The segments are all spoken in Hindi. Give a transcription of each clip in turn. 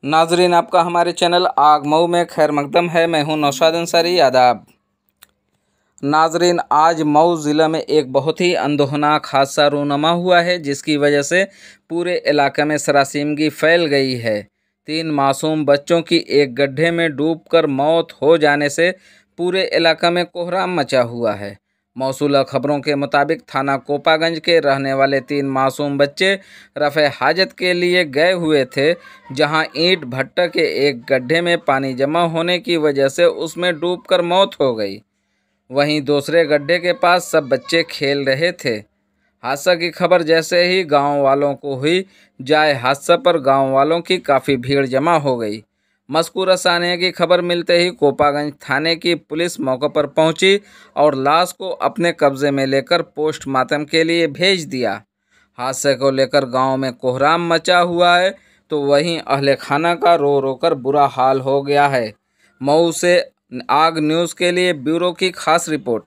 नाजरीन, आपका हमारे चैनल आग मऊ में खैर मकदम है। मैं हूं नौशाद अंसारी। आदाब नाजरीन, आज मऊ ज़िला में एक बहुत ही अंदोहनाक हादसा रूनुमा हुआ है, जिसकी वजह से पूरे इलाके में सरासिमगी फैल गई है। 3 मासूम बच्चों की एक गड्ढे में डूबकर मौत हो जाने से पूरे इलाके में कोहराम मचा हुआ है। मौसूला खबरों के मुताबिक थाना कोपागंज के रहने वाले 3 मासूम बच्चे रफ़े हाजत के लिए गए हुए थे, जहां ईंट भट्टा के एक गड्ढे में पानी जमा होने की वजह से उसमें डूबकर मौत हो गई। वहीं दूसरे गड्ढे के पास सब बच्चे खेल रहे थे। हादसा की खबर जैसे ही गांव वालों को हुई, जाए हादसा पर गांव वालों की काफ़ी भीड़ जमा हो गई। मज़कूरा सानिया की खबर मिलते ही कोपागंज थाने की पुलिस मौके पर पहुंची और लाश को अपने कब्जे में लेकर पोस्टमार्टम के लिए भेज दिया। हादसे को लेकर गांव में कोहराम मचा हुआ है, तो वहीं अहले खाना का रो रो कर बुरा हाल हो गया है। मऊ से आग न्यूज़ के लिए ब्यूरो की खास रिपोर्ट।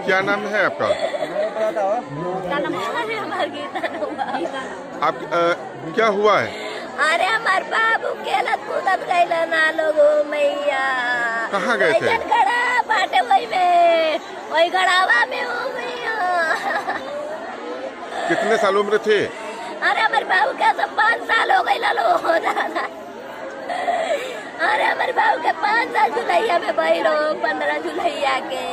क्या नाम है आपका? आप क्या हुआ है? अरे हमारे बाबू खेलत कूदत गइल ना लोगो मैया। कहाँ गए थे? गड़ा बाटे वही गड़ावा में हो मैया। कितने साल उम्र थे? अरे हमारे बाबू के सब 5 साल हो गए लो दादा। अरे हमारे बाबू के 5 साल जुलैया में बहिरो 15 जुलैया के।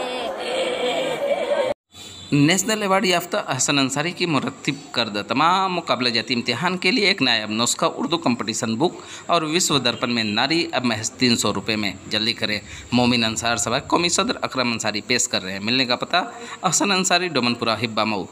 नेशनल अवार्ड याफ्ता अहसन अंसारी की मुरत्तिब करदा तमाम मुकाबला जाती इम्तिहान के लिए एक नायाब नुस्खा उर्दू कंपटीशन बुक और विश्व दर्पण में नारी अब महज 300 रुपये में। जल्दी करें। मोमिन अंसार सभा कौमी सदर अकरम अंसारी पेश कर रहे हैं। मिलने का पता अहसन अंसारी, डोमनपुरा, हिब्बा, मऊ।